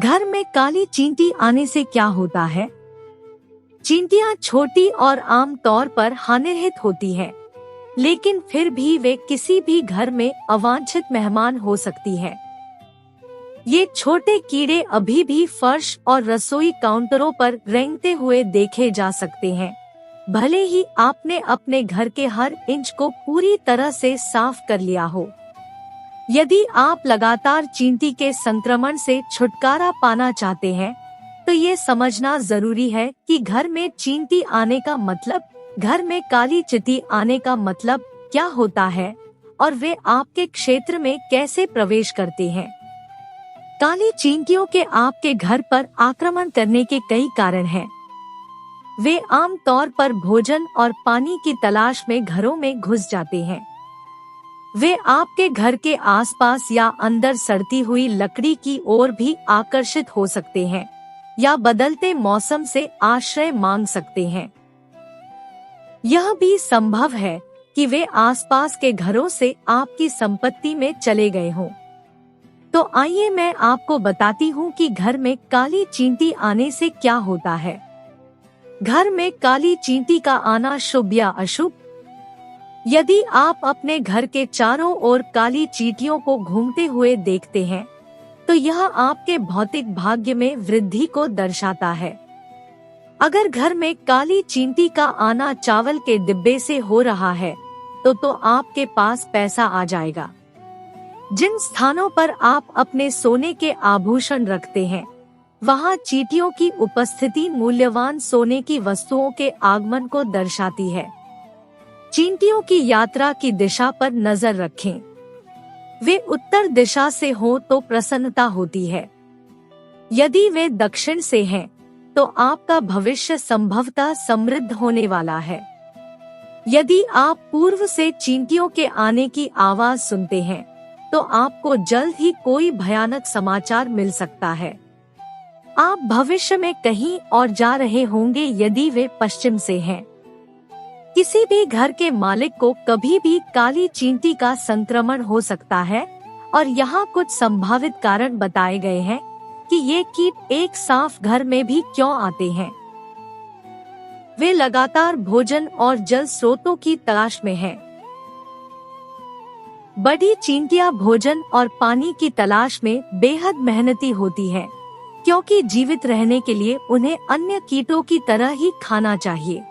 घर में काली चींटी आने से क्या होता है? चींटियां छोटी और आम तौर पर हानिरहित होती हैं, लेकिन फिर भी वे किसी भी घर में अवांछित मेहमान हो सकती हैं। ये छोटे कीड़े अभी भी फर्श और रसोई काउंटरों पर रेंगते हुए देखे जा सकते हैं, भले ही आपने अपने घर के हर इंच को पूरी तरह से साफ कर लिया हो। यदि आप लगातार चींटी के संक्रमण से छुटकारा पाना चाहते हैं, तो ये समझना जरूरी है कि घर में चींटी आने का मतलब, घर में काली चींटी आने का मतलब क्या होता है और वे आपके क्षेत्र में कैसे प्रवेश करते हैं। काली चींटियों के आपके घर पर आक्रमण करने के कई कारण हैं। वे आम तौर पर भोजन और पानी की तलाश में घरों में घुस जाते हैं। वे आपके घर के आसपास या अंदर सड़ती हुई लकड़ी की ओर भी आकर्षित हो सकते हैं या बदलते मौसम से आश्रय मांग सकते हैं। यह भी संभव है कि वे आसपास के घरों से आपकी संपत्ति में चले गए हों। तो आइए मैं आपको बताती हूँ कि घर में काली चींटी आने से क्या होता है। घर में काली चींटी का आना शुभ या अशुभ? यदि आप अपने घर के चारों ओर काली चींटियों को घूमते हुए देखते हैं, तो यह आपके भौतिक भाग्य में वृद्धि को दर्शाता है। अगर घर में काली चींटी का आना चावल के डिब्बे से हो रहा है, तो आपके पास पैसा आ जाएगा। जिन स्थानों पर आप अपने सोने के आभूषण रखते हैं, वहां चींटियों की उपस्थिति मूल्यवान सोने की वस्तुओं के आगमन को दर्शाती है। चींटियों की यात्रा की दिशा पर नजर रखें। वे उत्तर दिशा से हो तो प्रसन्नता होती है। यदि वे दक्षिण से हैं, तो आपका भविष्य संभवतः समृद्ध होने वाला है। यदि आप पूर्व से चींटियों के आने की आवाज सुनते हैं, तो आपको जल्द ही कोई भयानक समाचार मिल सकता है। आप भविष्य में कहीं और जा रहे होंगे यदि वे पश्चिम से हैं। किसी भी घर के मालिक को कभी भी काली चींटी का संक्रमण हो सकता है और यहाँ कुछ संभावित कारण बताए गए हैं कि ये कीट एक साफ घर में भी क्यों आते हैं। वे लगातार भोजन और जल स्रोतों की तलाश में हैं। बड़ी चींटियां भोजन और पानी की तलाश में बेहद मेहनती होती हैं, क्योंकि जीवित रहने के लिए उन्हें अन्य कीटों की तरह ही खाना चाहिए।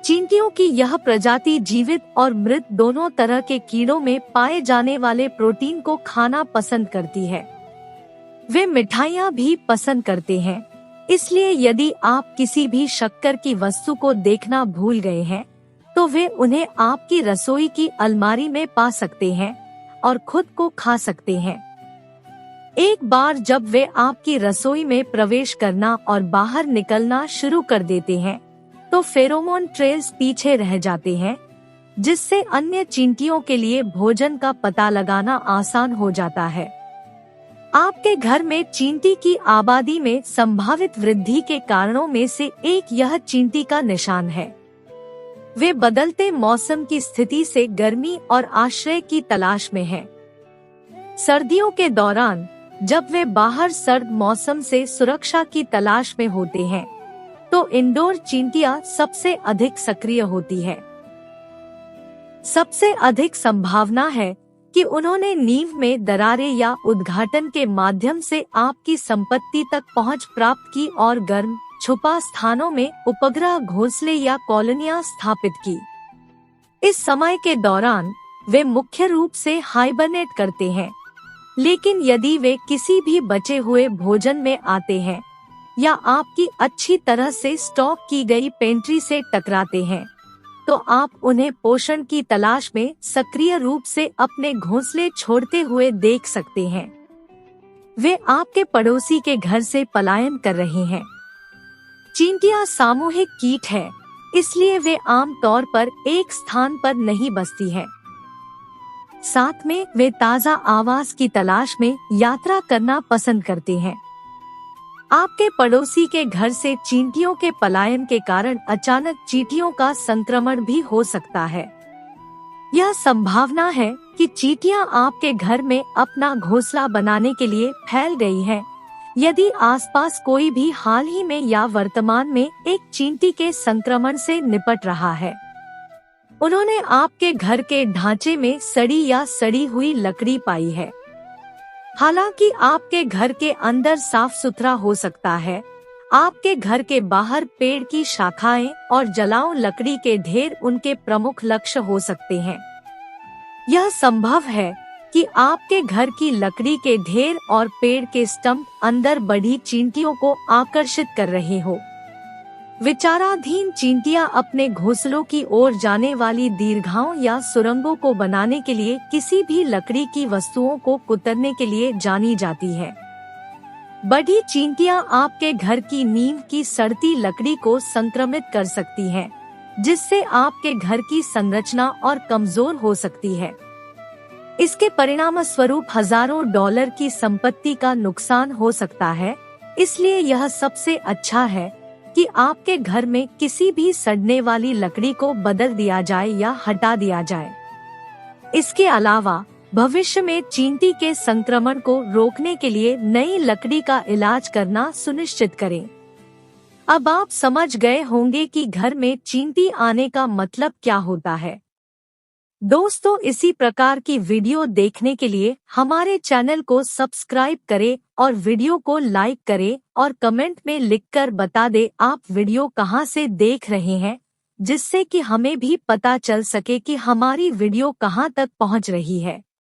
चींटियों की यह प्रजाति जीवित और मृत दोनों तरह के कीड़ों में पाए जाने वाले प्रोटीन को खाना पसंद करती है। वे मिठाइयाँ भी पसंद करते हैं, इसलिए यदि आप किसी भी शक्कर की वस्तु को देखना भूल गए हैं, तो वे उन्हें आपकी रसोई की अलमारी में पा सकते हैं और खुद को खा सकते हैं। एक बार जब वे आपकी रसोई में प्रवेश करना और बाहर निकलना शुरू कर देते हैं, तो फेरोमोन ट्रेल्स पीछे रह जाते हैं, जिससे अन्य चींटियों के लिए भोजन का पता लगाना आसान हो जाता है। आपके घर में चींटी की आबादी में संभावित वृद्धि के कारणों में से एक यह चींटी का निशान है। वे बदलते मौसम की स्थिति से गर्मी और आश्रय की तलाश में हैं। सर्दियों के दौरान जब वे बाहर सर्द मौसम से सुरक्षा की तलाश में होते हैं, तो इंडोर चींटियां सबसे अधिक सक्रिय होती है। सबसे अधिक संभावना है कि उन्होंने नींव में दरारें या उद्घाटन के माध्यम से आपकी संपत्ति तक पहुंच प्राप्त की और गर्म छुपा स्थानों में उपग्रह घोंसले या कॉलोनियां स्थापित की। इस समय के दौरान वे मुख्य रूप से हाइबरनेट करते हैं, लेकिन यदि वे किसी भी बचे हुए भोजन में आते हैं या आपकी अच्छी तरह से स्टॉक की गई पेंट्री से टकराते हैं, तो आप उन्हें पोषण की तलाश में सक्रिय रूप से अपने घोंसले छोड़ते हुए देख सकते हैं। वे आपके पड़ोसी के घर से पलायन कर रहे हैं। चींटियां सामूहिक कीट है, इसलिए वे आम तौर पर एक स्थान पर नहीं बसती हैं। साथ में वे ताज़ा आवास की तलाश में यात्रा करना पसंद करते हैं। आपके पड़ोसी के घर से चींटियों के पलायन के कारण अचानक चींटियों का संक्रमण भी हो सकता है। यह संभावना है कि चींटियां आपके घर में अपना घोंसला बनाने के लिए फैल गई हैं, यदि आसपास कोई भी हाल ही में या वर्तमान में एक चींटी के संक्रमण से निपट रहा है, उन्होंने आपके घर के ढांचे में सड़ी या सड़ी हुई लकड़ी पाई है। हालांकि आपके घर के अंदर साफ सुथरा हो सकता है, आपके घर के बाहर पेड़ की शाखाएं और जलाऊ लकड़ी के ढेर उनके प्रमुख लक्ष्य हो सकते हैं। यह संभव है कि आपके घर की लकड़ी के ढेर और पेड़ के स्टंप अंदर बढ़ी चींटियों को आकर्षित कर रहे हो। विचाराधीन चींटियां अपने घोंसलों की ओर जाने वाली दीर्घाओं या सुरंगों को बनाने के लिए किसी भी लकड़ी की वस्तुओं को कुतरने के लिए जानी जाती है। बड़ी चींटियां आपके घर की नींव की सड़ती लकड़ी को संक्रमित कर सकती हैं, जिससे आपके घर की संरचना और कमजोर हो सकती है। इसके परिणाम स्वरूप हजारों डॉलर की संपत्ति का नुकसान हो सकता है। इसलिए यह सबसे अच्छा है कि आपके घर में किसी भी सड़ने वाली लकड़ी को बदल दिया जाए या हटा दिया जाए। इसके अलावा भविष्य में चींटी के संक्रमण को रोकने के लिए नई लकड़ी का इलाज करना सुनिश्चित करें। अब आप समझ गए होंगे कि घर में चींटी आने का मतलब क्या होता है। दोस्तों, इसी प्रकार की वीडियो देखने के लिए हमारे चैनल को सब्सक्राइब करें और वीडियो को लाइक करें और कमेंट में लिखकर बता दें आप वीडियो कहां से देख रहे हैं, जिससे कि हमें भी पता चल सके कि हमारी वीडियो कहां तक पहुंच रही है।